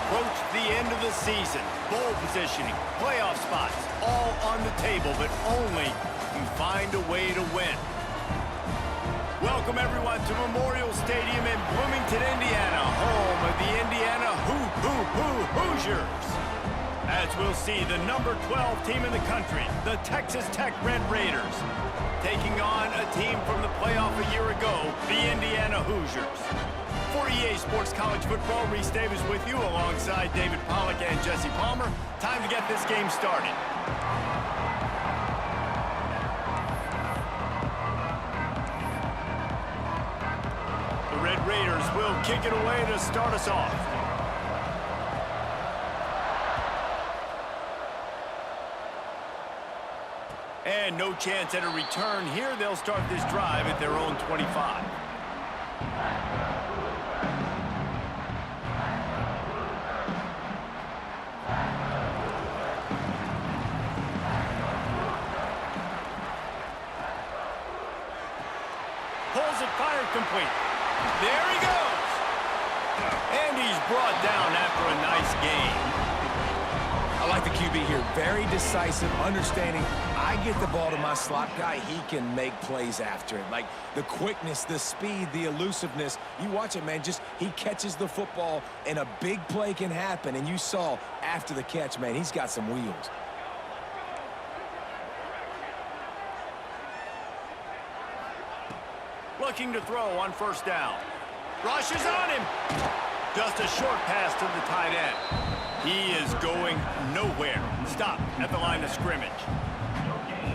approach the end of the season. Bowl positioning, playoff spots, all on the table, but only if you find a way to win. Welcome, everyone, to Memorial Stadium in Bloomington, Indiana, home of the Indiana Hoosiers. As we'll see, the number 12 team in the country, the Texas Tech Red Raiders, taking on a team from the playoff a year ago, the Indiana Hoosiers. For EA Sports College Football, Reese Davis with you alongside David Pollack and Jesse Palmer. Time to get this game started. The Red Raiders will kick it away to start us off. And no chance at a return here. They'll start this drive at their own 25. Pulls it, fired, complete. There he goes. And he's brought down after a nice gain. I like the QB here. Very decisive, understanding. I get the ball to my slot guy, he can make plays after it. Like the quickness, the speed, the elusiveness. You watch it, man, just he catches the football and a big play can happen. And you saw after the catch, man, he's got some wheels. Looking to throw on first down. Rushes on him. Just a short pass to the tight end. He is going nowhere. Stop at the line of scrimmage.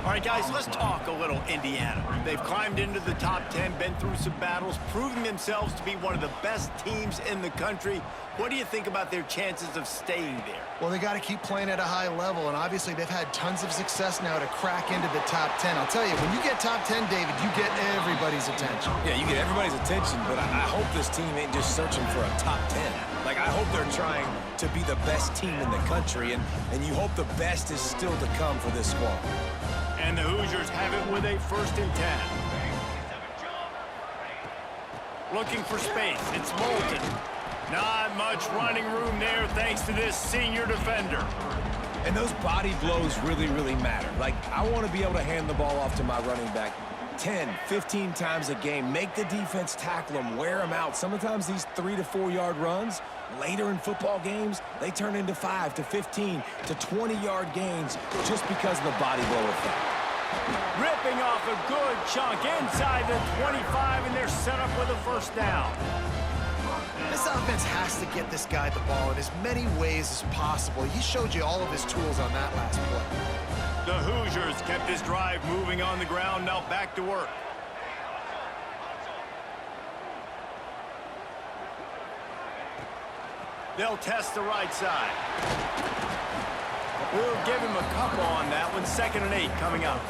All right, guys, let's talk a little Indiana. They've climbed into the top 10, been through some battles, proving themselves to be one of the best teams in the country. What do you think about their chances of staying there? Well, they got to keep playing at a high level, and obviously they've had tons of success now to crack into the top 10. I'll tell you, when you get top 10, David, you get everybody's attention. Yeah, you get everybody's attention, but I hope this team ain't just searching for a top 10. Like, I hope they're trying to be the best team in the country, and you hope the best is still to come for this squad. And the Hoosiers have it with a 1st and 10. Looking for space. It's Moulton. Not much running room there thanks to this senior defender. And those body blows really, really matter. Like, I want to be able to hand the ball off to my running back 10, 15 times a game. Make the defense tackle them, wear them out. Sometimes these 3 to 4 yard runs, later in football games, they turn into 5 to 15 to 20 yard gains just because of the body blow effect. Ripping off a good chunk inside the 25, and they're set up with a 1st down. This offense has to get this guy the ball in as many ways as possible. He showed you all of his tools on that last play. The Hoosiers kept this drive moving on the ground, now back to work. They'll test the right side. We'll give him a couple on that one. 2nd and 8 coming up.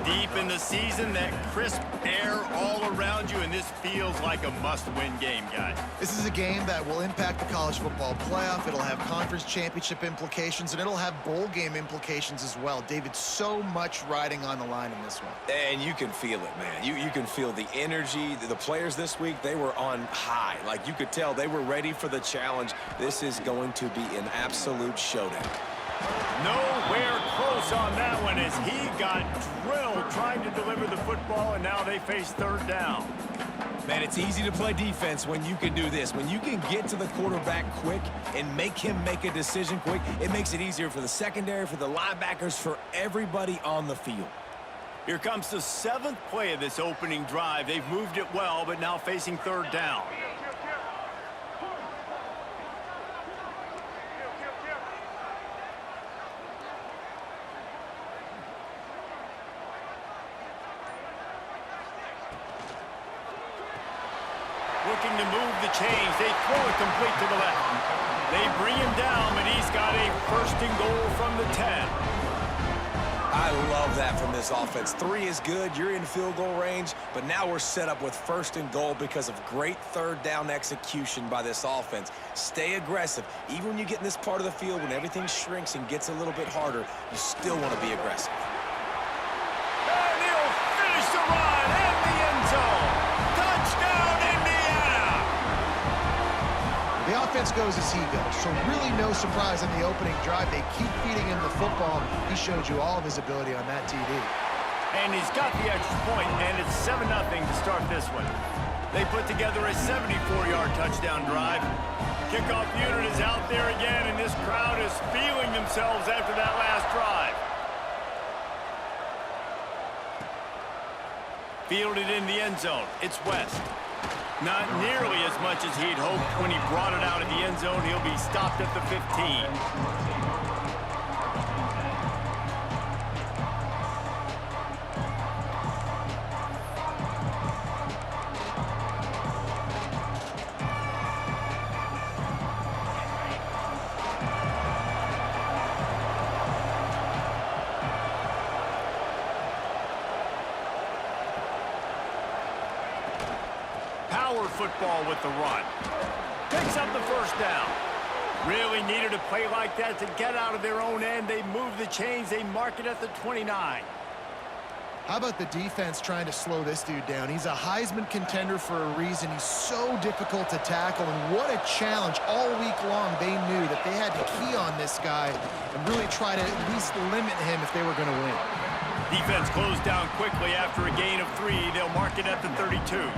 Deep in the season, that crisp air all around you, and this feels like a must-win game, guys. This is a game that will impact the college football playoff. It'll have conference championship implications, and it'll have bowl game implications as well. David, so much riding on the line in this one. And you can feel it, man. You can feel the energy. The players this week, they were on high. Like, you could tell they were ready for the challenge. This is going to be an absolute showdown. Nowhere close on that one as he got drilled trying to deliver the football, and now they face 3rd down. Man, it's easy to play defense when you can do this. When you can get to the quarterback quick and make him make a decision quick, it makes it easier for the secondary, for the linebackers, for everybody on the field. Here comes the 7th play of this opening drive. They've moved it well, but now facing 3rd down. Looking to move the chains. They throw it complete to the left. They bring him down, but he's got a 1st and goal from the 10. I love that from this offense. 3 is good. You're in field goal range, but now we're set up with 1st and goal because of great 3rd down execution by this offense. Stay aggressive. Even when you get in this part of the field, when everything shrinks and gets a little bit harder, you still want to be aggressive. And he'll finish the run in the end zone. Touchdown, Indiana! The offense goes as he goes. So really no surprise in the opening drive. They keep feeding him the football. He showed you all of his ability on that TD. And he's got the extra point, and it's 7-0 to start this one. They put together a 74-yard touchdown drive. Kickoff unit is out there again, and this crowd is feeling themselves after that last drive. Fielded in the end zone. It's West. Not nearly as much as he'd hoped when he brought it out of the end zone. He'll be stopped at the 15. Football with the run. Picks up the first down. Really needed a play like that to get out of their own end. They move the chains. They mark it at the 29. How about the defense trying to slow this dude down? He's a Heisman contender for a reason. He's so difficult to tackle, and what a challenge. All week long, they knew that they had to key on this guy and really try to at least limit him if they were going to win. Defense closed down quickly after a gain of 3. They'll mark it at the 32.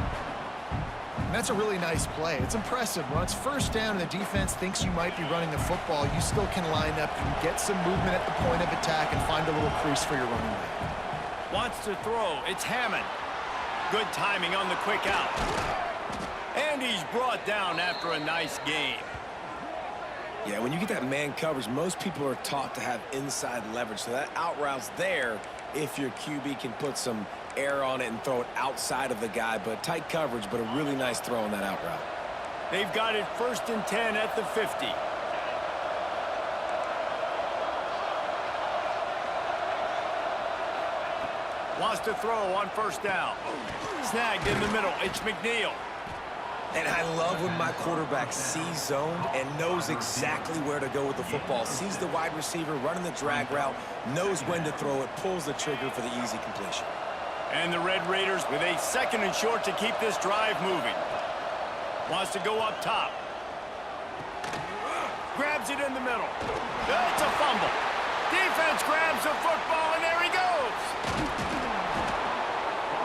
And that's a really nice play. It's impressive. When it's first down and the defense thinks you might be running the football, you still can line up, you can get some movement at the point of attack and find a little crease for your running back. Wants to throw. It's Hammond. Good timing on the quick out. And he's brought down after a nice game. Yeah, when you get that man coverage, most people are taught to have inside leverage. So that out route's there if your QB can put some air on it and throw it outside of the guy. But tight coverage, but a really nice throw on that out route. They've got it 1st and 10 at the 50. Wants to throw on first down. Snagged in the middle. It's McNeil. And I love when my quarterback sees zoned and knows exactly where to go with the football. Sees the wide receiver running the drag route, knows when to throw it, pulls the trigger for the easy completion. And the Red Raiders with a 2nd and short to keep this drive moving. Wants to go up top. Grabs it in the middle. It's a fumble. Defense grabs the football, and there he goes.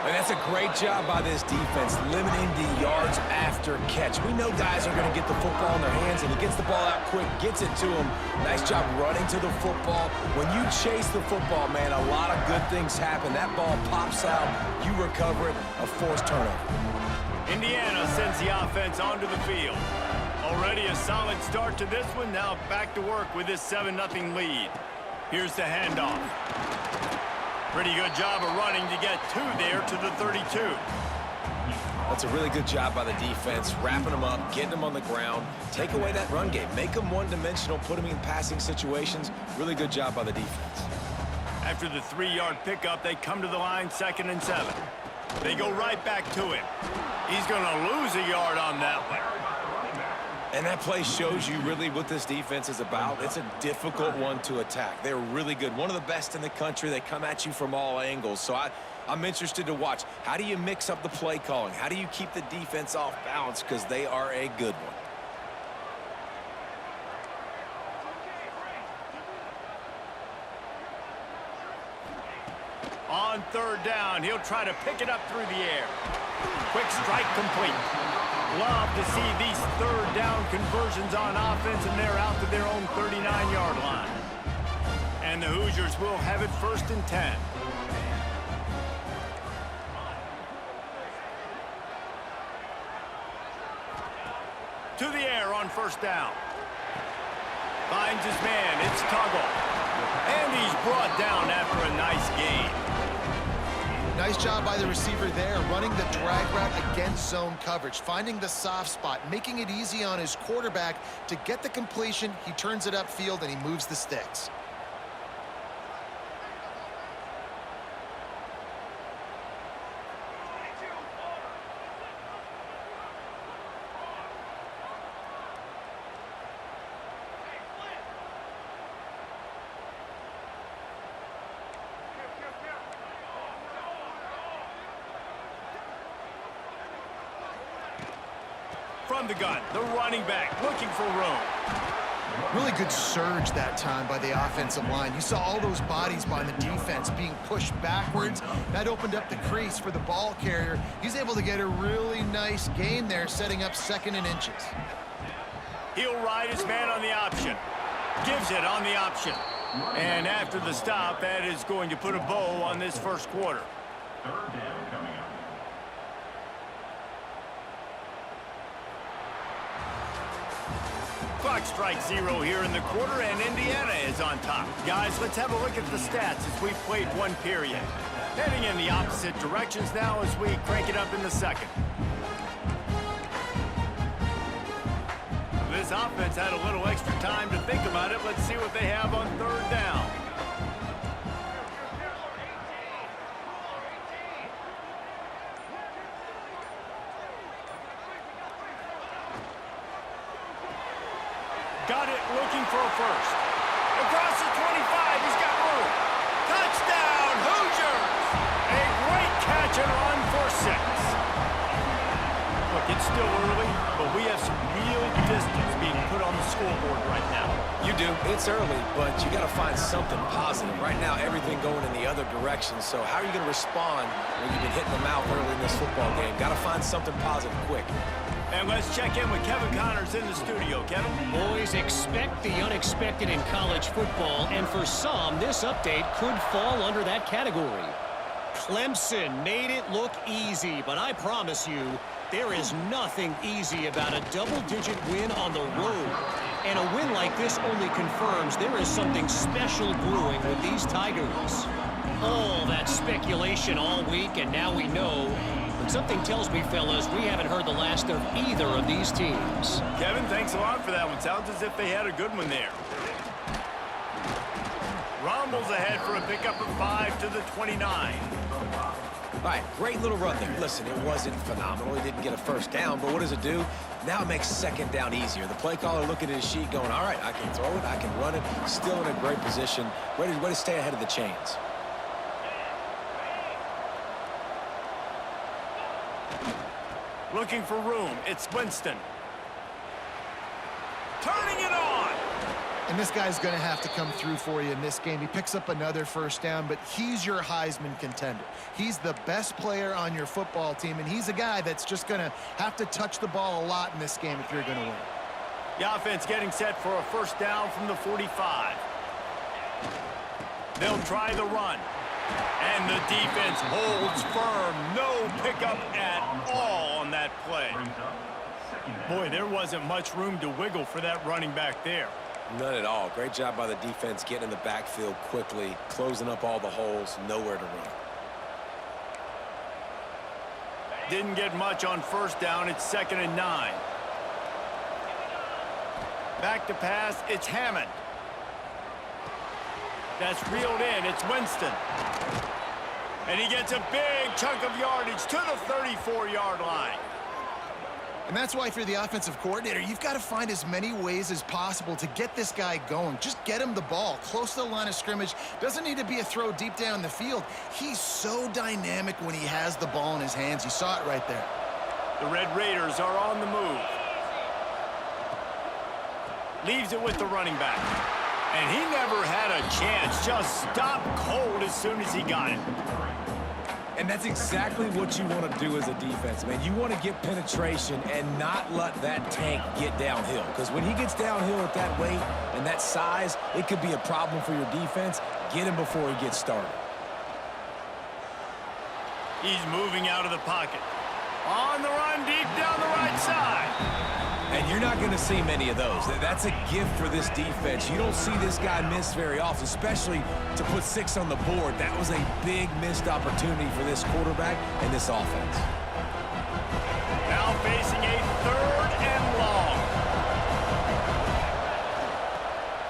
And that's a great job by this defense, limiting the yards after catch. We know guys are going to get the football in their hands, and he gets the ball out quick, gets it to him. Nice job running to the football. When you chase the football, man, a lot of good things happen. That ball pops out, you recover it, a forced turnover. Indiana sends the offense onto the field. Already a solid start to this one. Now back to work with this 7-0 lead. Here's the handoff. Pretty good job of running to get 2 there to the 32. That's a really good job by the defense, wrapping them up, getting them on the ground, take away that run game, make them one-dimensional, put them in passing situations. Really good job by the defense. After the 3-yard pickup, they come to the line 2nd and 7. They go right back to him. He's going to lose a yard on that one. And that play shows you really what this defense is about. It's a difficult one to attack. They're really good. One of the best in the country. They come at you from all angles. So I'm interested to watch. How do you mix up the play calling? How do you keep the defense off balance? Because they are a good one. On 3rd down, he'll try to pick it up through the air. Quick strike complete. Love to see these 3rd down conversions on offense, and they're out to their own 39-yard line. And the Hoosiers will have it 1st and 10. To the air on 1st down. Finds his man. It's Tuggle. And he's brought down after a nice gain. Nice job by the receiver there, running the drag route against zone coverage, finding the soft spot, making it easy on his quarterback to get the completion. He turns it upfield, and he moves the sticks. From the gun, the running back looking for room. Really good surge that time by the offensive line. You saw all those bodies by the defense being pushed backwards. That opened up the crease for the ball carrier. He's able to get a really nice gain there, setting up 2nd and inches. He'll ride his man on the option. Gives it on the option. And after the stop, that is going to put a bow on this first quarter. Third down coming up. Clock strikes 0 here in the quarter, and Indiana is on top. Guys, let's have a look at the stats as we've played one period. Heading in the opposite directions now as we crank it up in the second. This offense had a little extra time to think about it. Let's see what they have on 3rd down. Got it, looking for a first. Across the 25, he's got room. Touchdown, Hoosiers! A great catch and run for 6. Look, it's still early, but we have some real distance being put on the scoreboard right now. You do. It's early, but you got to find something positive. Right now, everything going in the other direction. So how are you going to respond when you've been hitting the mouth early in this football game? Got to find something positive quick. And let's check in with Kevin Connors in the studio. Kevin? Boys, expect the unexpected in college football, and for some, this update could fall under that category. Clemson made it look easy, but I promise you, there is nothing easy about a double-digit win on the road. And a win like this only confirms there is something special brewing with these Tigers. All that speculation all week, and now we know. But something tells me, fellas, we haven't heard the last of either of these teams. Kevin, thanks a lot for that one. Sounds as if they had a good one there. Rumbles ahead for a pickup of 5 to the 29. All right, great little run there. Listen, it wasn't phenomenal. He didn't get a first down, but what does it do? Now it makes 2nd down easier. The play caller looking at his sheet going, all right, I can throw it, I can run it. Still in a great position. Ready to stay ahead of the chains. Looking for room. It's Winston. Turning it on. And this guy's going to have to come through for you in this game. He picks up another first down, but he's your Heisman contender. He's the best player on your football team, and he's a guy that's just going to have to touch the ball a lot in this game if you're going to win. The offense getting set for a first down from the 45. They'll try the run. And the defense holds firm. No pickup at all on that play. Boy, there wasn't much room to wiggle for that running back there. None at all. Great job by the defense getting in the backfield quickly, closing up all the holes, nowhere to run. Didn't get much on first down. It's 2nd and 9. Back to pass. It's Hammond. That's reeled in. It's Winston. And he gets a big chunk of yardage to the 34-yard line. And that's why if you're the offensive coordinator, you've got to find as many ways as possible to get this guy going. Just get him the ball close to the line of scrimmage. Doesn't need to be a throw deep down the field. He's so dynamic when he has the ball in his hands. You saw it right there. The Red Raiders are on the move. Leaves it with the running back. And he never had a chance. Just stopped cold as soon as he got it. And that's exactly what you want to do as a defense, man. You want to get penetration and not let that tank get downhill. Because when he gets downhill at that weight and that size, it could be a problem for your defense. Get him before he gets started. He's moving out of the pocket. On the run, deep down the right side. And you're not going to see many of those. That's a gift for this defense. You don't see this guy miss very often, especially to put 6 on the board. That was a big missed opportunity for this quarterback and this offense. Now facing a 3rd and long.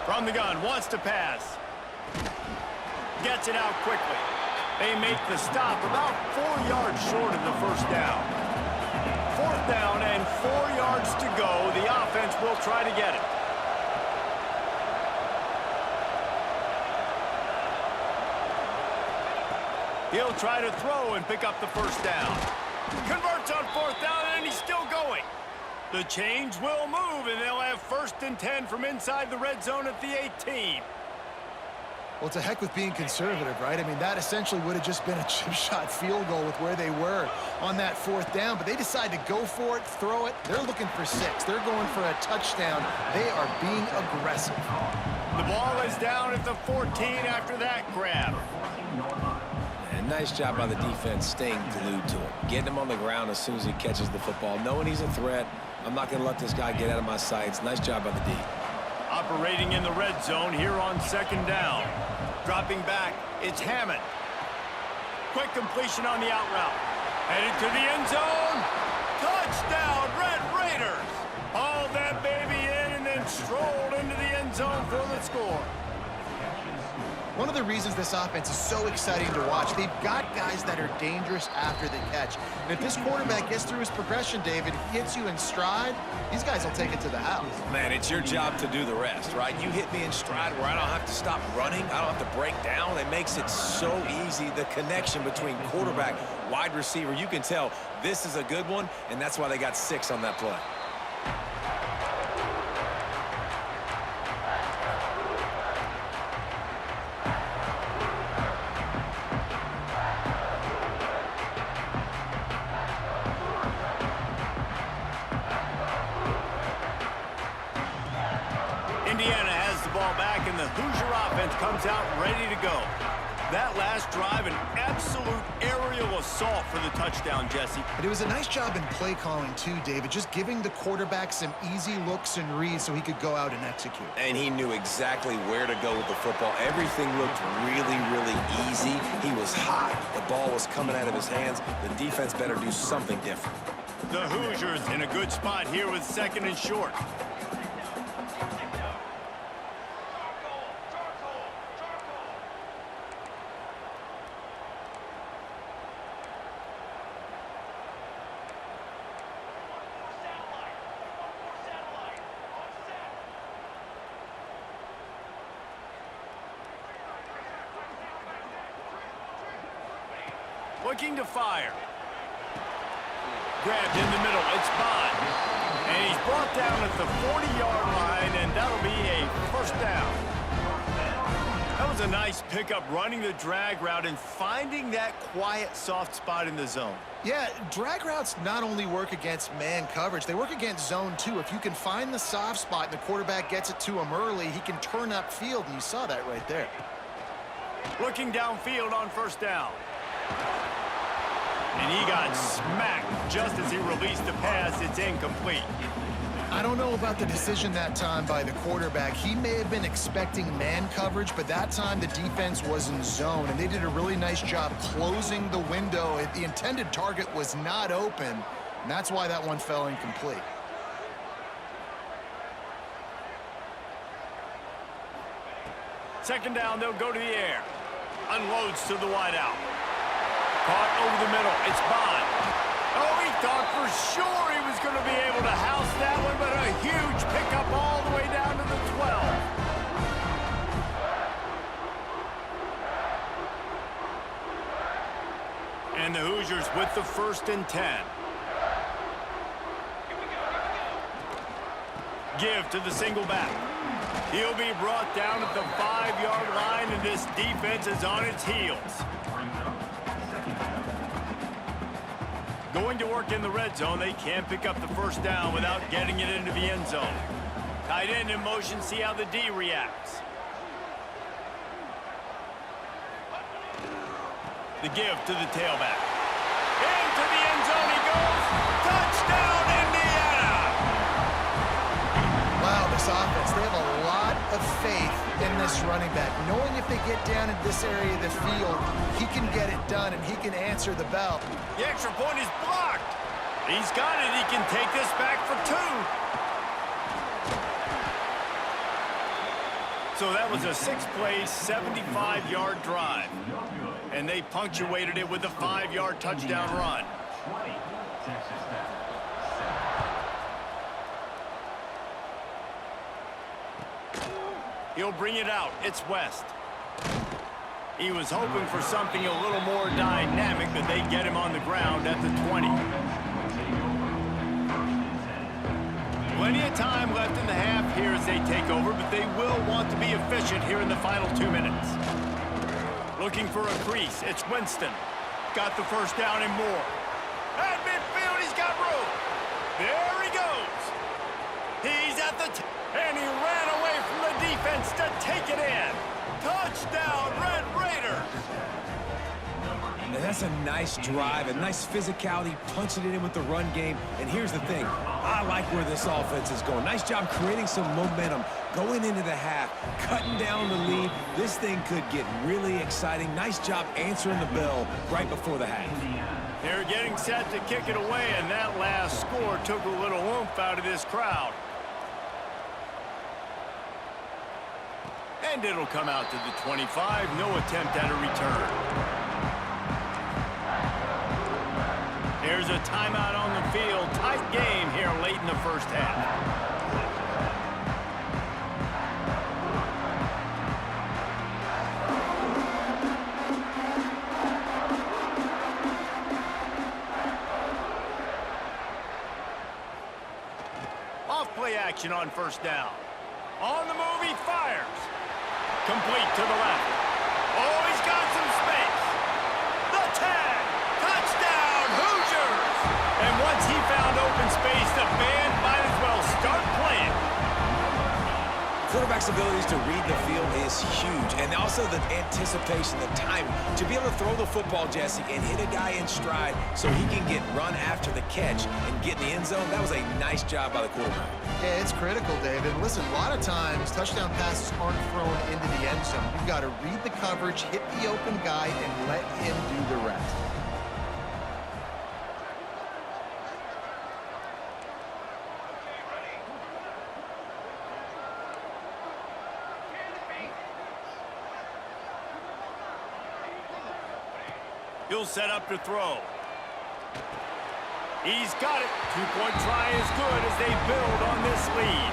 From the gun, wants to pass. Gets it out quickly. They make the stop about 4 yards short of the first down. 4th down and 4 yards to go. The offense will try to get it. He'll try to throw and pick up the first down. Converts on 4th down, and he's still going. The chains will move, and they'll have 1st and 10 from inside the red zone at the 18. Well, to heck with being conservative, right? I mean, that essentially would have just been a chip shot field goal with where they were on that 4th down, but they decide to go for it, throw it. They're looking for 6. They're going for a touchdown. They are being aggressive. The ball is down at the 14 after that grab. And nice job by the defense staying glued to him, getting him on the ground as soon as he catches the football, knowing he's a threat. I'm not going to let this guy get out of my sights. Nice job by the D. Operating in the red zone here on 2nd down. Dropping back, it's Hammond. Quick completion on the out route. Headed to the end zone. Touchdown, Red Raiders. Hauled that baby in and then strolled into the end zone for the score. One of the reasons this offense is so exciting to watch, they've got guys that are dangerous after the catch. And if this quarterback gets through his progression, David, hits you in stride, these guys will take it to the house. Man, it's your job to do the rest, right? You hit me in stride where I don't have to stop running. I don't have to break down. It makes it so easy. The connection between quarterback, wide receiver, you can tell this is a good one, and that's why they got 6 on that play. Indiana has the ball back, and the Hoosier offense comes out ready to go. That last drive, an absolute aerial assault for the touchdown, Jesse. But it was a nice job in play calling, too, David, just giving the quarterback some easy looks and reads so he could go out and execute. And he knew exactly where to go with the football. Everything looked really, really easy. He was hot. The ball was coming out of his hands. The defense better do something different. The Hoosiers in a good spot here with 2nd and short. Looking to fire. Grabbed in the middle. It's Bond. And he's brought down at the 40-yard line, and that'll be a 1st down. That was a nice pickup, running the drag route and finding that quiet, soft spot in the zone. Yeah, drag routes not only work against man coverage, they work against zone, too. If you can find the soft spot and the quarterback gets it to him early, he can turn upfield, and you saw that right there. Looking downfield on 1st down. And he got smacked just as he released the pass. It's incomplete. I don't know about the decision that time by the quarterback. He may have been expecting man coverage, but that time the defense was in zone, and they did a really nice job closing the window. The intended target was not open, and that's why that one fell incomplete. Second down, they'll go to the air. Unloads to the wideout. Caught over the middle. It's Bond. Oh, he thought for sure he was going to be able to house that one, but a huge pickup all the way down to the 12. And the Hoosiers with the 1st and 10. Give to the single back. He'll be brought down at the 5-yard line, and this defense is on its heels. Going to work in the red zone, they can't pick up the 1st down without getting it into the end zone. Tight end in motion, see how the D reacts. The give to the tailback. Into the end zone he goes. Touchdown, Indiana! Wow, this offense, they have a lot of faith in this running back, knowing if they get down in this area of the field, he can get it done and he can answer the bell. The extra point is blocked. He's got it. He can take this back for 2. So that was a 6-play, 75-yard drive. And they punctuated it with a 5-yard touchdown run. He'll bring it out. It's West. He was hoping for something a little more dynamic, but they get him on the ground at the 20. Plenty of time left in the half here as they take over, but they will want to be efficient here in the final 2 minutes. Looking for a crease, it's Winston. Got the first down and more. At midfield, he's got room. There he goes. He's at the and he ran away from the defense to take it in. Touchdown, Red Raiders. And that's a nice drive, a nice physicality, punching it in with the run game. And here's the thing, I like where this offense is going. Nice job creating some momentum, going into the half, cutting down the lead. This thing could get really exciting. Nice job answering the bell right before the half. They're getting set to kick it away, and that last score took a little oomph out of this crowd. And it'll come out to the 25. No attempt at a return. There's a timeout on the field. Tight game here late in the first half. Off play action on first down. On the move, he fires. Complete to the left. Oh, he's got some space. The tag. Touchdown, Hoosiers! And once he found open space, the band might as well start playing. Quarterback's abilities to read the field is huge, and also the anticipation, the timing. To be able to throw the football, Jesse, and hit a guy in stride so he can get run after the catch and get in the end zone, that was a nice job by the quarterback. Yeah, it's critical, David. Listen, a lot of times touchdown passes aren't thrown into the end zone. You've got to read the coverage, hit the open guy, and let him do the rest. He'll set up to throw. He's got it. Two-point try is good as they build on this lead.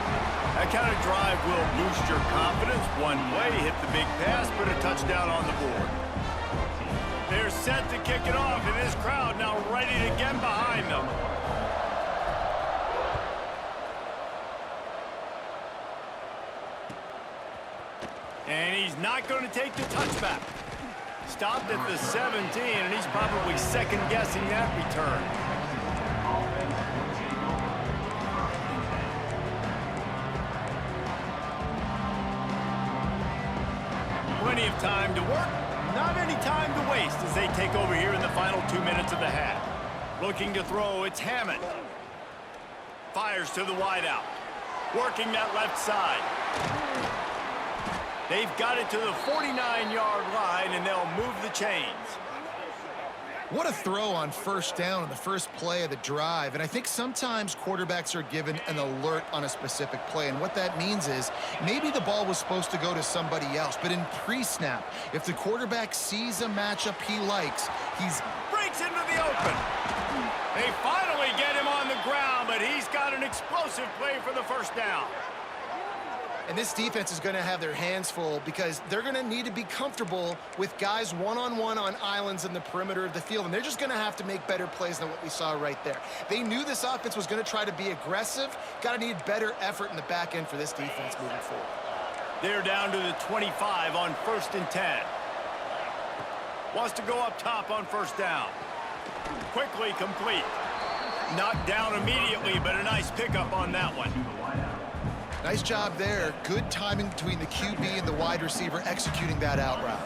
That kind of drive will boost your confidence. One play, hit the big pass, put a touchdown on the board. They're set to kick it off, and this crowd now ready to get behind them. And he's not going to take the touchback. Stopped at the 17, and he's probably second-guessing that return. Plenty of time to work, not any time to waste as they take over here in the final 2 minutes of the half. Looking to throw, it's Hammond. Fires to the wideout. Working that left side. They've got it to the 49-yard line, and they'll move the chains. What a throw on first down on the first play of the drive. And I think sometimes quarterbacks are given an alert on a specific play. And what that means is maybe the ball was supposed to go to somebody else. But in pre-snap, if the quarterback sees a matchup he likes, he's breaks into the open. They finally get him on the ground, but he's got an explosive play for the first down. And this defense is going to have their hands full because they're going to need to be comfortable with guys one-on-one on islands in the perimeter of the field. And they're just going to have to make better plays than what we saw right there. They knew this offense was going to try to be aggressive. Got to need better effort in the back end for this defense moving forward. They're down to the 25 on 1st and 10. Wants to go up top on first down. Quickly complete. Knocked down immediately, but a nice pickup on that one. Nice job there. Good timing between the QB and the wide receiver executing that out route.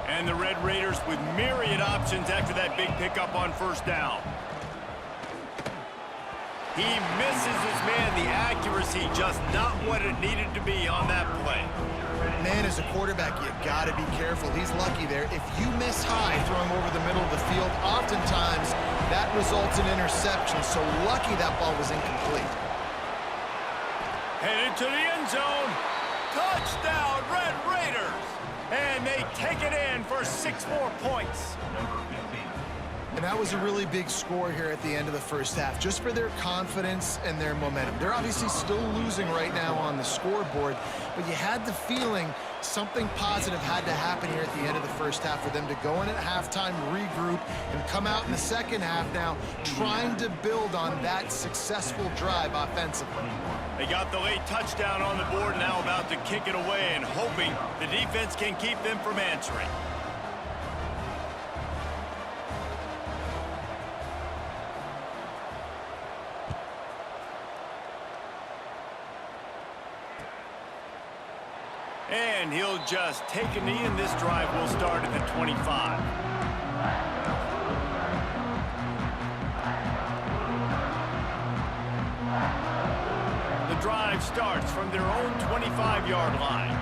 And the Red Raiders with myriad options after that big pickup on first down. He misses his man. The accuracy just not what it needed to be on that play. Man, as a quarterback, you got to be careful. He's lucky there. If you miss high throwing over the middle of the field, oftentimes that results in interception. So lucky that ball was incomplete. Headed to the end zone. Touchdown, Red Raiders. And they take it in for 6 more points. And that was a really big score here at the end of the first half, just for their confidence and their momentum. They're obviously still losing right now on the scoreboard, but you had the feeling something positive had to happen here at the end of the first half for them to go in at halftime, regroup, and come out in the second half now trying to build on that successful drive offensively. They got the late touchdown on the board, now about to kick it away and hoping the defense can keep them from answering. And he'll just take a knee, and this drive will start at the 25. The drive starts from their own 25-yard line.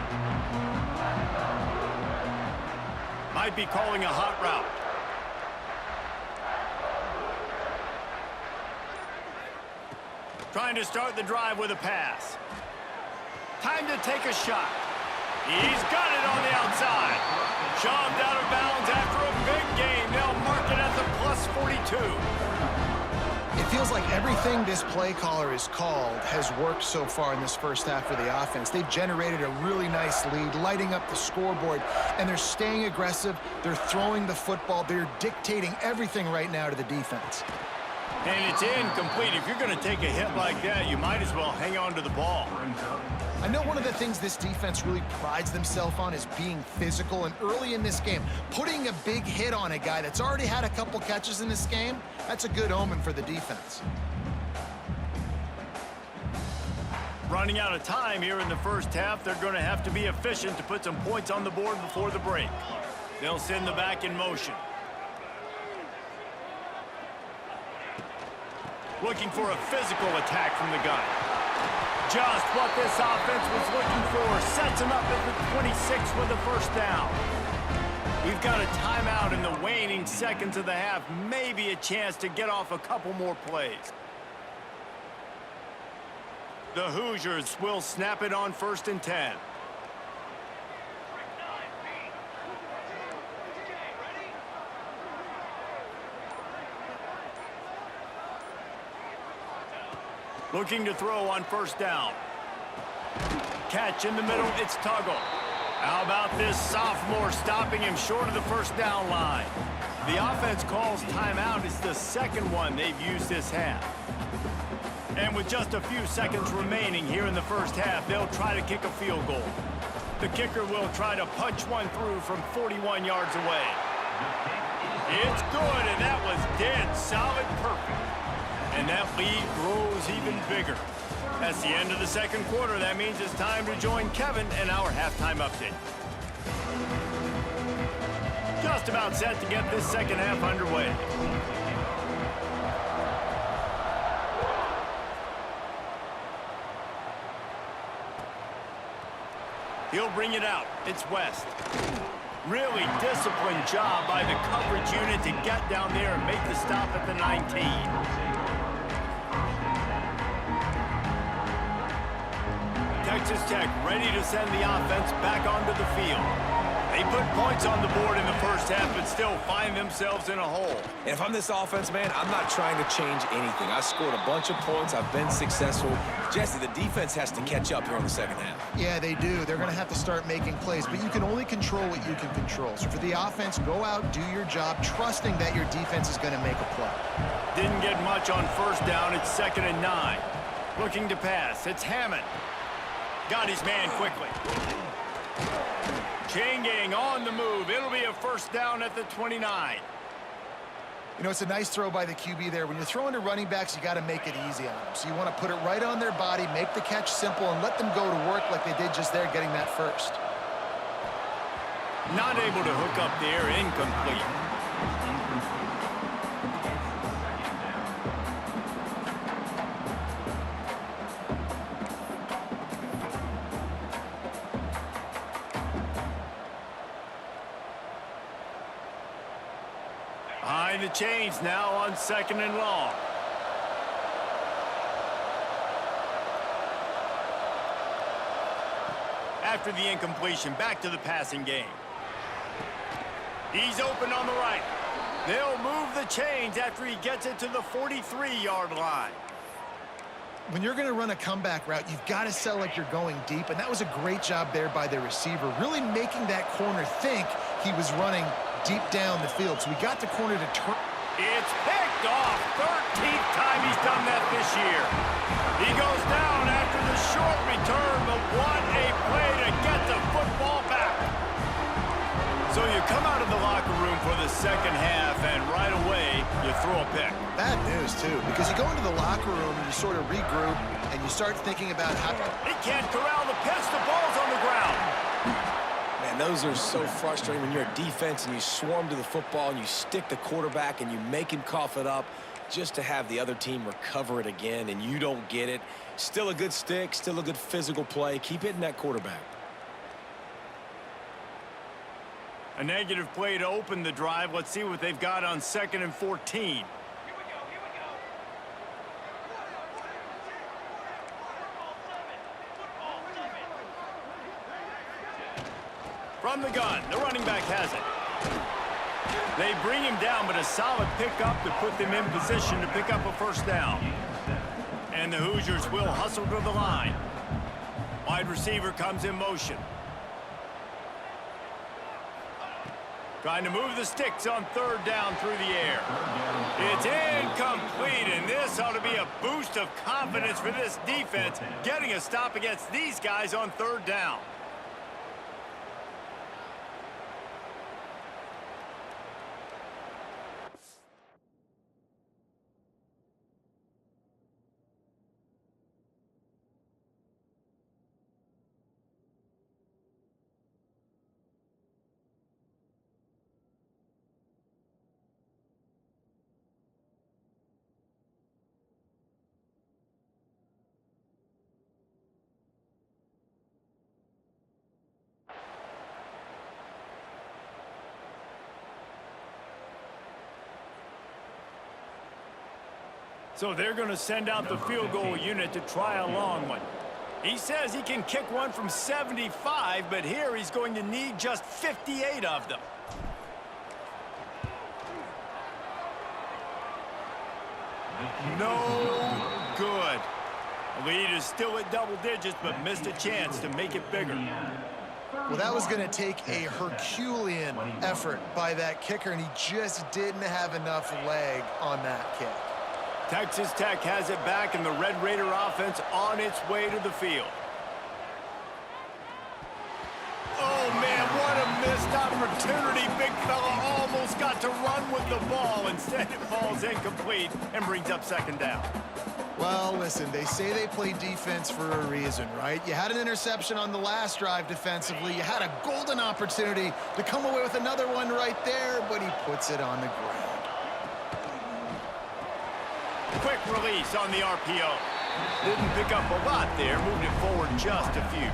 Might be calling a hot route. Trying to start the drive with a pass. Time to take a shot. He's got it on the outside. Shoved out of bounds after a big gain. They'll mark it at the plus 42. It feels like everything this play caller has called has worked so far in this first half for the offense. They've generated a really nice lead, lighting up the scoreboard, and they're staying aggressive. They're throwing the football. They're dictating everything right now to the defense. And it's incomplete. If you're going to take a hit like that, you might as well hang on to the ball. I know one of the things this defense really prides themselves on is being physical, and early in this game, putting a big hit on a guy that's already had a couple catches in this game, that's a good omen for the defense. Running out of time here in the first half, they're going to have to be efficient to put some points on the board before the break. They'll send the back in motion. Looking for a physical attack from the gun. Just what this offense was looking for. Sets him up at the 26 with a first down. We've got a timeout in the waning seconds of the half. Maybe a chance to get off a couple more plays. The Hoosiers will snap it on 1st and 10. Looking to throw on 1st down. Catch in the middle, it's Tuggle. How about this sophomore stopping him short of the 1st down line? The offense calls timeout. It's the second one they've used this half. And with just a few seconds remaining here in the first half, they'll try to kick a field goal. The kicker will try to punch one through from 41 yards away. It's good, and that was dead solid perfect. And that lead grows even bigger. That's the end of the second quarter. That means it's time to join Kevin in our halftime update. Just about set to get this second half underway. He'll bring it out. It's West. Really disciplined job by the coverage unit to get down there and make the stop at the 19. Texas Tech ready to send the offense back onto the field. They put points on the board in the first half, but still find themselves in a hole. And if I'm this offense, man, I'm not trying to change anything. I scored a bunch of points. I've been successful. Jesse, the defense has to catch up here in the second half. Yeah, they do. They're going to have to start making plays, but you can only control what you can control. So for the offense, go out, do your job, trusting that your defense is going to make a play. Didn't get much on 1st down. It's 2nd and 9. Looking to pass. It's Hammond. Got his man quickly. Chain gang on the move. It'll be a 1st down at the 29. You know, it's a nice throw by the QB there. When you're throwing to running backs, you got to make it easy on them. So you want to put it right on their body, make the catch simple, and let them go to work like they did just there, getting that first. Not able to hook up there. Incomplete. Behind the chains now on 2nd and long. After the incompletion, back to the passing game. He's open on the right. They'll move the chains after he gets it to the 43-yard line. When you're going to run a comeback route, you've got to sell like you're going deep, and that was a great job there by the receiver, really making that corner think he was running deep down the field. So we got the corner to turn. It's picked off. 13th time he's done that this year. He goes down after the short return, but what a play to get the football back. So you come out of the locker room for the second half, and right away, you throw a pick. Bad news, too, because you go into the locker room and you sort of regroup, and you start thinking about how... He can't corral the pitch. The ball's on the ground. Man, those are so frustrating when you're a defense and you swarm to the football and you stick the quarterback and you make him cough it up just to have the other team recover it again, and you don't get it. Still a good stick, still a good physical play. Keep hitting that quarterback. A negative play to open the drive. Let's see what they've got on 2nd and 14. From the gun, the running back has it. They bring him down, but a solid pickup to put them in position to pick up a first down. And the Hoosiers will hustle to the line. Wide receiver comes in motion. Trying to move the sticks on 3rd down through the air. It's incomplete, and this ought to be a boost of confidence for this defense, getting a stop against these guys on 3rd down. So they're going to send out the field goal unit to try a long one. He says he can kick one from 75, but here he's going to need just 58 of them. No good. The lead is still at double digits, but missed a chance to make it bigger. Well, that was going to take a Herculean effort by that kicker, and he just didn't have enough leg on that kick. Texas Tech has it back, and the Red Raider offense on its way to the field. Oh, man, what a missed opportunity. Big fella almost got to run with the ball. Instead, it falls incomplete and brings up 2nd down. Well, listen, they say they play defense for a reason, right? You had an interception on the last drive defensively. You had a golden opportunity to come away with another one right there, but he puts it on the ground. Quick release on the RPO. Didn't pick up a lot there. Moved it forward just a few.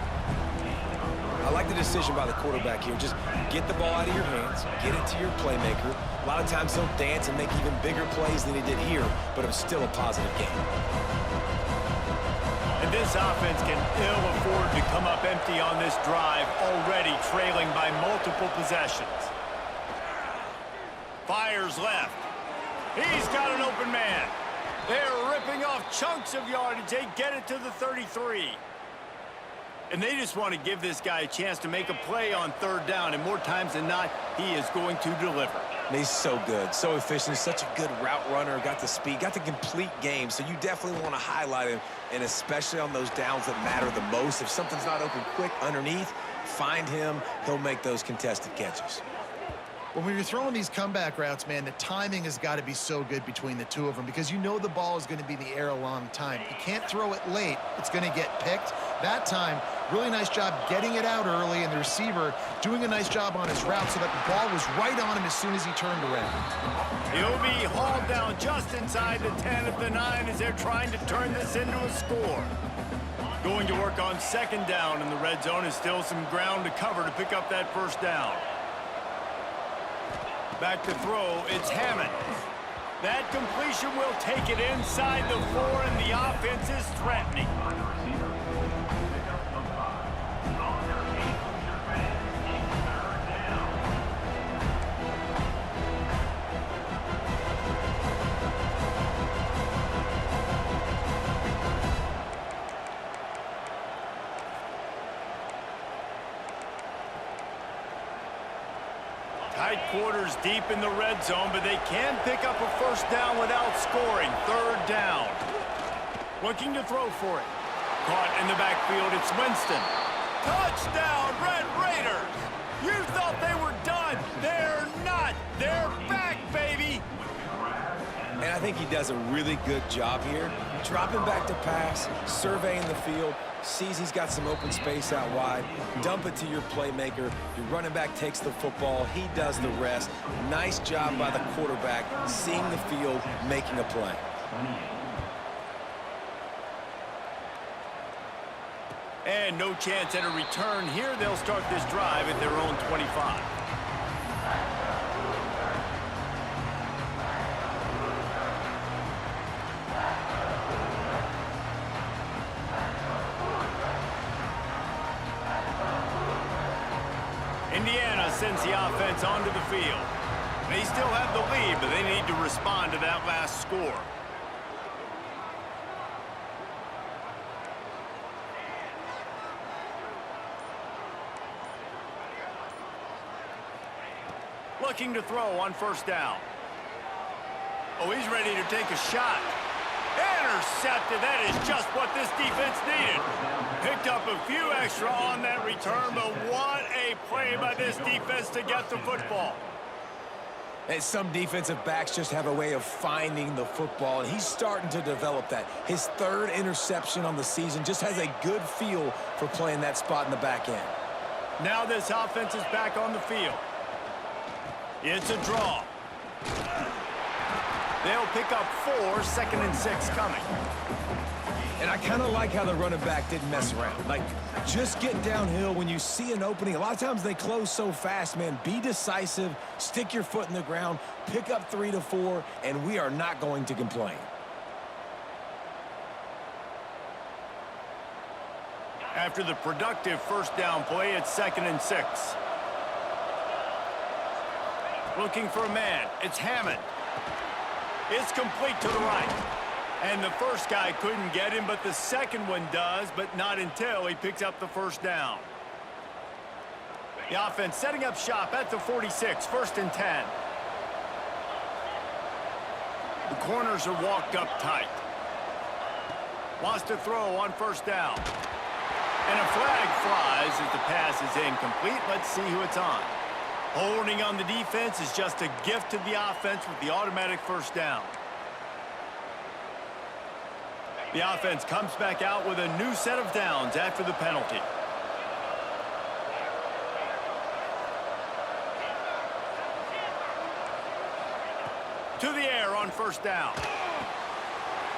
I like the decision by the quarterback here. Just get the ball out of your hands, get it to your playmaker. A lot of times he'll dance and make even bigger plays than he did here, but it was still a positive game. And this offense can ill afford to come up empty on this drive, already trailing by multiple possessions. Fires left. He's got an open man. They're ripping off chunks of yardage. They get it to the 33. And they just want to give this guy a chance to make a play on 3rd down, and more times than not, he is going to deliver. And he's so good, so efficient, such a good route runner, got the speed, got the complete game, so you definitely want to highlight him, and especially on those downs that matter the most. If something's not open quick underneath, find him. He'll make those contested catches. Well, when you're throwing these comeback routes, man, the timing has got to be so good between the two of them because you know the ball is going to be in the air a long time. You can't throw it late. It's going to get picked. That time, really nice job getting it out early, and the receiver doing a nice job on his route so that the ball was right on him as soon as he turned around. He'll be hauled down just inside the 10 at the 9 as they're trying to turn this into a score. Going to work on 2nd down, and the red zone is still some ground to cover to pick up that first down. Back to throw, it's Hammond. That completion will take it inside the 4, and the offense is threatening. Tight quarters deep in the red zone, but they can pick up a first down without scoring. Third down. Looking to throw for it. Caught in the backfield, it's Winston. Touchdown, Red Raiders! You thought they were done. They're not. They're back, baby! And I think he does a really good job here. Dropping back to pass, surveying the field, sees he's got some open space out wide, dump it to your playmaker. Your running back takes the football. He does the rest. Nice job by the quarterback, seeing the field, making a play. And no chance at a return here. They'll start this drive at their own 25. Indiana sends the offense onto the field. They still have the lead, but they need to respond to that last score. Looking to throw on first down. Oh, he's ready to take a shot. Intercepted. That is just what this defense needed. Picked up a few extra on that return, but what a play by this defense to get the football. And some defensive backs just have a way of finding the football, and he's starting to develop that. His third interception on the season, just has a good feel for playing that spot in the back end. Now this offense is back on the field. It's a draw. They'll pick up 4, 2nd and 6 coming. And I kind of like how the running back didn't mess around. Like, just get downhill when you see an opening. A lot of times they close so fast, man. Be decisive, stick your foot in the ground, pick up 3 to 4, and we are not going to complain. After the productive first down play, it's 2nd and 6. Looking for a man. It's Hammond. It's complete to the right. And the first guy couldn't get him, but the second one does, but not until he picks up the first down. The offense setting up shop at the 46, 1st and 10. The corners are walked up tight. Wants to throw on first down. And a flag flies as the pass is incomplete. Let's see who it's on. Holding on the defense is just a gift to the offense with the automatic first down. The offense comes back out with a new set of downs after the penalty. To the air on first down.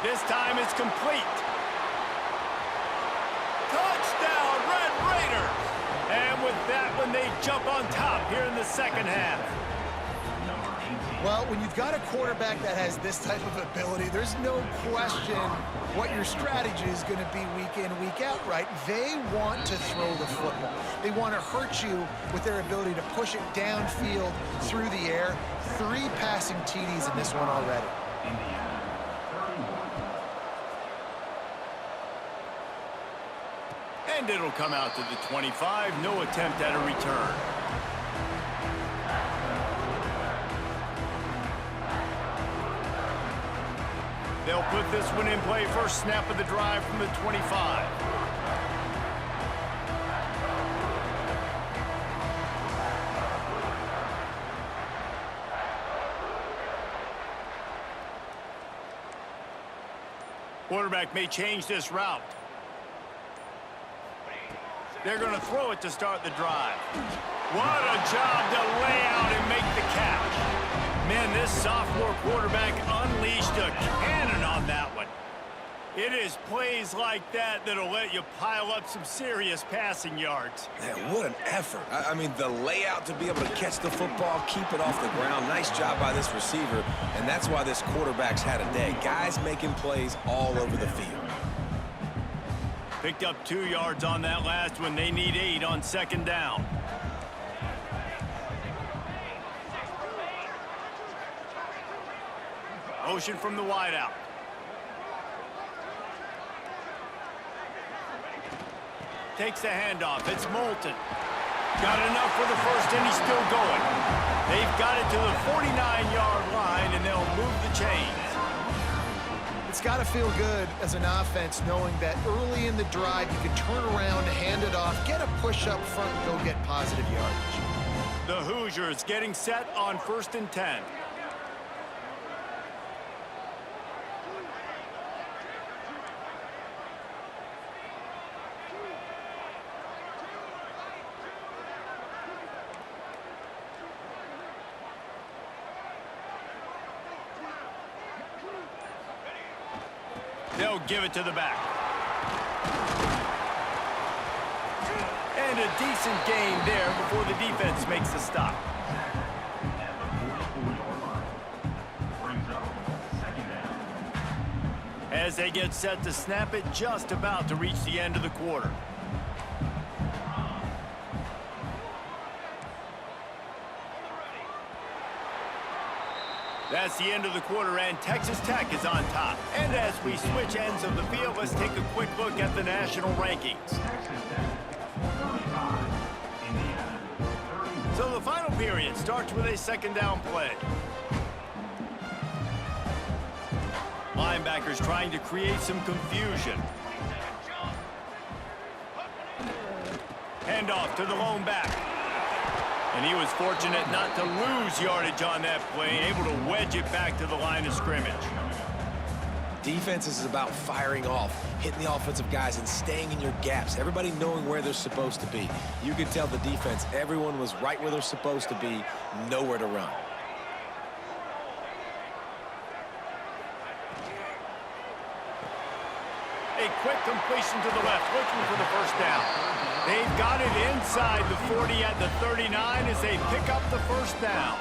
This time it's complete. Touchdown, Red Raiders! And with that one, they jump on top here in the second half. Well, when you've got a quarterback that has this type of ability, there's no question what your strategy is going to be week in, week out, right? They want to throw the football. They want to hurt you with their ability to push it downfield through the air. 3 passing TDs in this one already. And it'll come out to the 25. No attempt at a return. They'll put this one in play. First snap of the drive from the 25. Quarterback may change this route. They're going to throw it to start the drive. What a job to lay out and make the catch. Man, this sophomore quarterback unleashed a cannon on that one. It is plays like that that'll let you pile up some serious passing yards. Man, what an effort. I mean, the layout to be able to catch the football, keep it off the ground. Nice job by this receiver, and that's why this quarterback's had a day. Guys making plays all over the field. Picked up 2 yards on that last one. They need 8 on second down. Motion from the wideout. Takes the handoff. It's Moulton. Got enough for the first, and he's still going. They've got it to the 49-yard line, and they'll move the chains. It's got to feel good as an offense knowing that early in the drive you can turn around, hand it off, get a push up front, and go get positive yardage. The Hoosiers getting set on 1st and 10. They'll give it to the back. And a decent gain there before the defense makes the stop. As they get set to snap it, just about to reach the end of the quarter. That's the end of the quarter, and Texas Tech is on top. And as we switch ends of the field, let's take a quick look at the national rankings. So the final period starts with a second down play. Linebackers trying to create some confusion. Handoff to the lone back. And he was fortunate not to lose yardage on that play, able to wedge it back to the line of scrimmage. Defense is about firing off, hitting the offensive guys, and staying in your gaps. Everybody knowing where they're supposed to be. You could tell the defense, everyone was right where they're supposed to be, nowhere to run. A quick completion to the left, looking for the first down. They've got it inside the 40 at the 39 as they pick up the first down.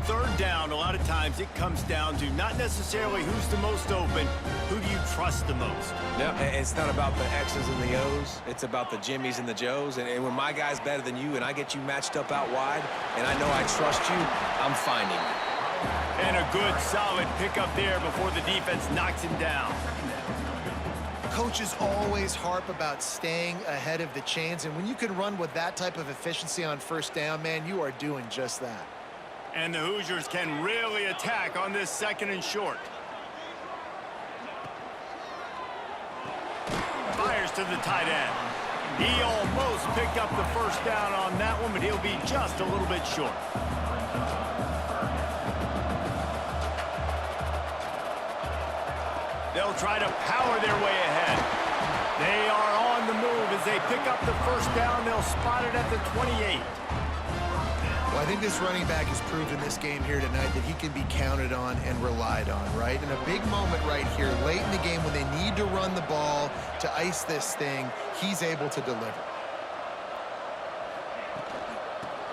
Third down, a lot of times it comes down to not necessarily who's the most open, who do you trust the most? No, it's not about the X's and the O's. It's about the Jimmys and the Joes. And when my guy's better than you and I get you matched up out wide and I know I trust you, I'm finding you. And a good, solid pickup there before the defense knocks him down. Coaches always harp about staying ahead of the chains, and when you can run with that type of efficiency on first down, man, you are doing just that. And the Hoosiers can really attack on this second and short. Fires to the tight end. He almost picked up the first down on that one, but he'll be just a little bit short. They'll try to power their way ahead. They are on the move as they pick up the first down. They'll spot it at the 28. Well, I think this running back has proven this game here tonight that he can be counted on and relied on, right? In a big moment right here, late in the game when they need to run the ball to ice this thing, he's able to deliver.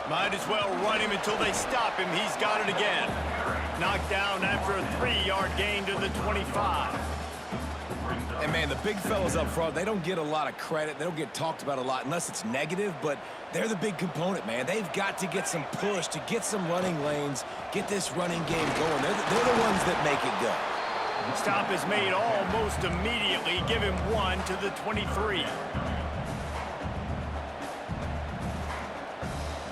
Might as well run him until they stop him. He's got it again. Knocked down after a 3-yard gain to the 25. And, man, the big fellas up front, they don't get a lot of credit. They don't get talked about a lot unless it's negative, but they're the big component, man. They've got to get some push, to get some running lanes, get this running game going. They're the ones that make it go. Stop is made almost immediately. Give him one to the 23.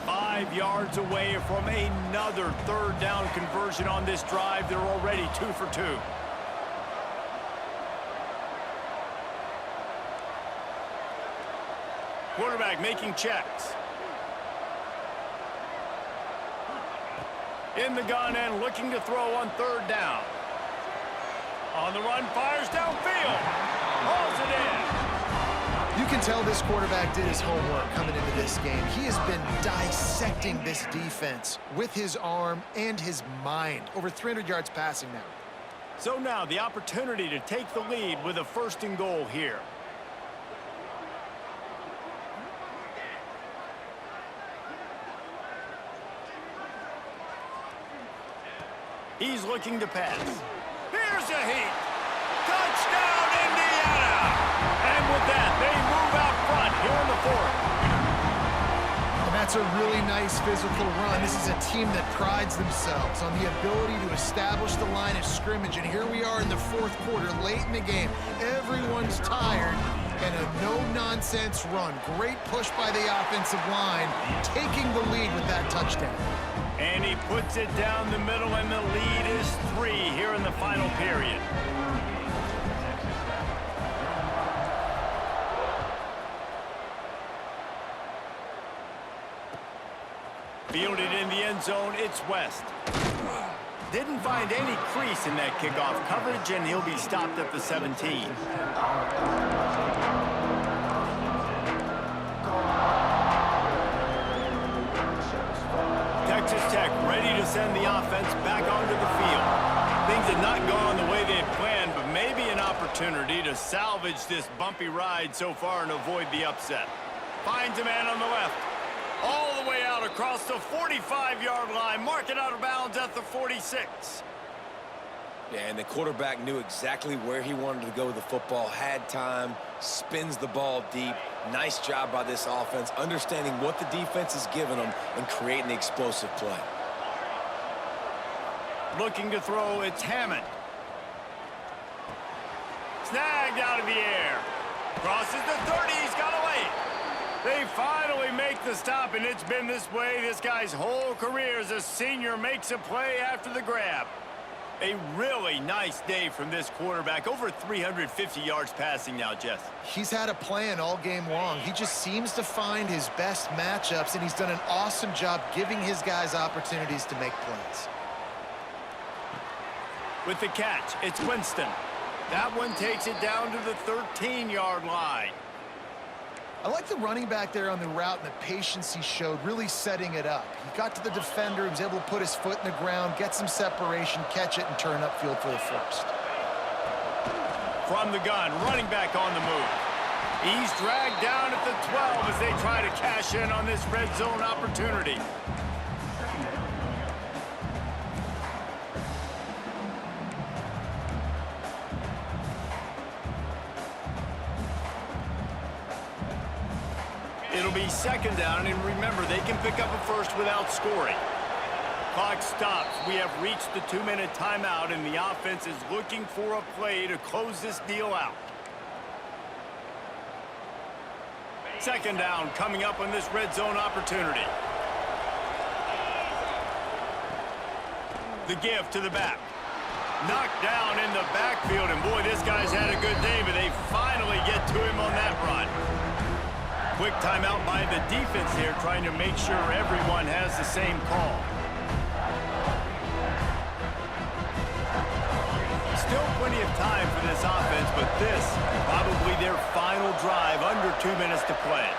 5 yards away from another third down conversion on this drive. They're already 2 for 2. Quarterback making checks. In the gun and looking to throw on third down. On the run, fires downfield. Hauls it in. You can tell this quarterback did his homework coming into this game. He has been dissecting this defense with his arm and his mind. Over 300 yards passing now. So now the opportunity to take the lead with a 1st and goal here. He's looking to pass. Here's a heat. Touchdown, Indiana! And with that, they move out front here in the 4th. And that's a really nice physical run. This is a team that prides themselves on the ability to establish the line of scrimmage. And here we are in the 4th quarter, late in the game. Everyone's tired, and a no-nonsense run. Great push by the offensive line, taking the lead with that touchdown. And he puts it down the middle, and the lead is 3 here in the final period. Fielded in the end zone, it's West. Didn't find any crease in that kickoff coverage, and he'll be stopped at the 17. Texas Tech ready to send the offense back onto the field. Things have not gone the way they had planned, but maybe an opportunity to salvage this bumpy ride so far and avoid the upset. Finds a man on the left. All the way out across the 45-yard line. Mark it out of bounds at the 46. Yeah, and the quarterback knew exactly where he wanted to go with the football, had time, spins the ball deep. Nice job by this offense, understanding what the defense is giving them and creating the explosive play. Looking to throw, it's Hammond. Snagged out of the air. Crosses the 30, he's got away. They finally make the stop, and it's been this way this guy's whole career as a senior makes a play after the grab. A really nice day from this quarterback. Over 350 yards passing now, Jess. He's had a plan all game long. He just seems to find his best matchups, and he's done an awesome job giving his guys opportunities to make plays. With the catch, it's Winston. That one takes it down to the 13-yard line. I like the running back there on the route and the patience he showed, really setting it up. He got to the defender, he was able to put his foot in the ground, get some separation, catch it, and turn upfield for the first. From the gun, running back on the move. He's dragged down at the 12 as they try to cash in on this red zone opportunity. It'll be second down, and remember, they can pick up a first without scoring. Clock stops. We have reached the 2-minute timeout, and the offense is looking for a play to close this deal out. Second down coming up on this red zone opportunity. The give to the back. Knocked down in the backfield, and boy, this guy's had a good day, but they finally get to him on that run. Quick timeout by the defense here, trying to make sure everyone has the same call. Still plenty of time for this offense, but this probably their final drive, under 2 minutes to play.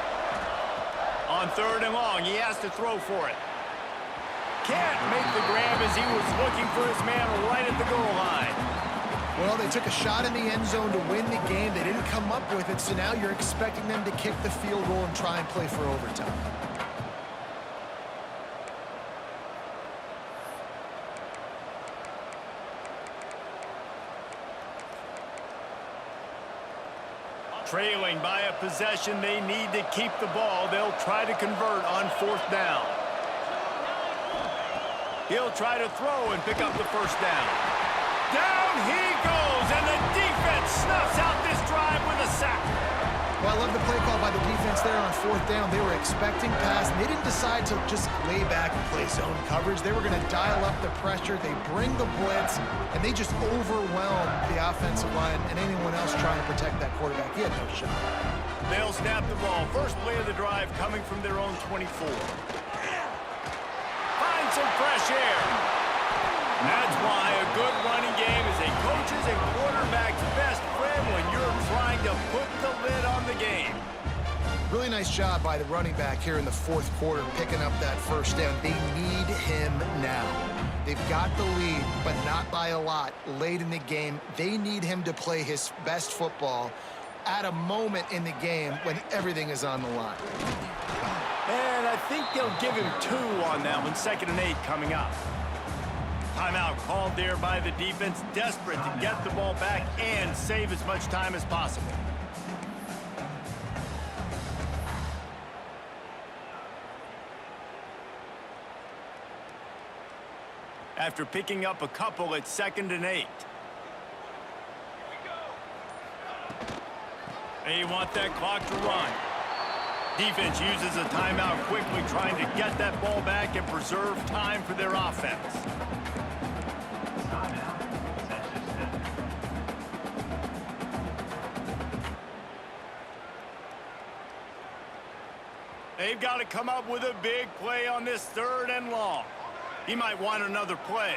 On third and long, he has to throw for it. Can't make the grab as he was looking for his man right at the goal line. Well, they took a shot in the end zone to win the game. They didn't come up with it, so now you're expecting them to kick the field goal and try and play for overtime. Trailing by a possession, they need to keep the ball. They'll try to convert on fourth down. He'll try to throw and pick up the first down. Down he goes, and the defense snuffs out this drive with a sack. Well, I love the play call by the defense there on fourth down. They were expecting pass, and they didn't decide to just lay back and play zone coverage. They were going to dial up the pressure. They bring the blitz, and they just overwhelm the offensive line and anyone else trying to protect that quarterback. He had no shot. They'll snap the ball. First play of the drive coming from their own 24. Find some fresh air. That's why a good running game is a coach's and quarterback's best friend when you're trying to put the lid on the game. Really nice job by the running back here in the fourth quarter, picking up that first down. They need him now. They've got the lead, but not by a lot late in the game. They need him to play his best football at a moment in the game when everything is on the line. And I think they'll give him 2 on that one. 2nd and 8 coming up. Timeout called there by the defense, desperate to get the ball back and save as much time as possible. After picking up a couple, it's 2nd and 8. They want that clock to run. Defense uses a timeout quickly, trying to get that ball back and preserve time for their offense. They've got to come up with a big play on this 3rd and long. He might want another play.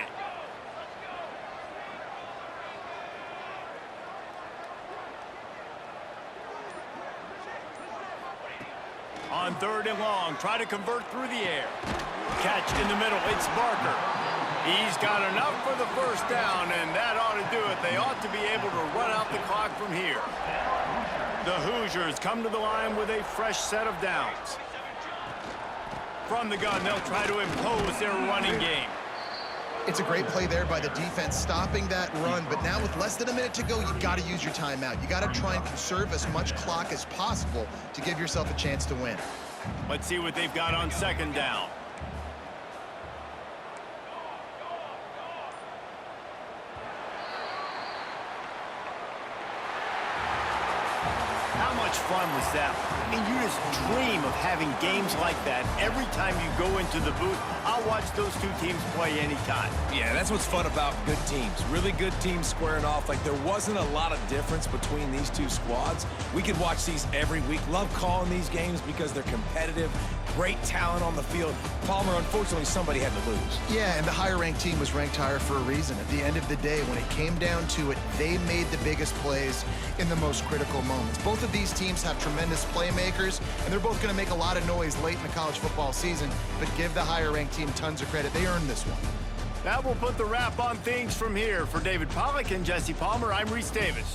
On 3rd and long, try to convert through the air. Catch in the middle, it's Barker. He's got enough for the 1st down, and that ought to do it. They ought to be able to run out the clock from here. The Hoosiers come to the line with a fresh set of downs. From the gun, they'll try to impose their running game. It's a great play there by the defense, stopping that run. But now with less than a minute to go, you got to use your timeout. You got to try and conserve as much clock as possible to give yourself a chance to win. Let's see what they've got on 2nd down. How much fun was that? I mean, you just dream of having games like that every time you go into the booth. I'll watch those two teams play anytime. Yeah, that's what's fun about good teams. Really good teams squaring off. Like, there wasn't a lot of difference between these two squads. We could watch these every week. Love calling these games because they're competitive. Great talent on the field. Palmer, unfortunately, somebody had to lose. Yeah, and the higher-ranked team was ranked higher for a reason. At the end of the day, when it came down to it, they made the biggest plays in the most critical moments. Both of these teams have tremendous playmakers, and they're both going to make a lot of noise late in the college football season, but give the higher-ranked team tons of credit. They earned this one. That will put the wrap on things from here. For David Pollack and Jesse Palmer, I'm Reese Davis.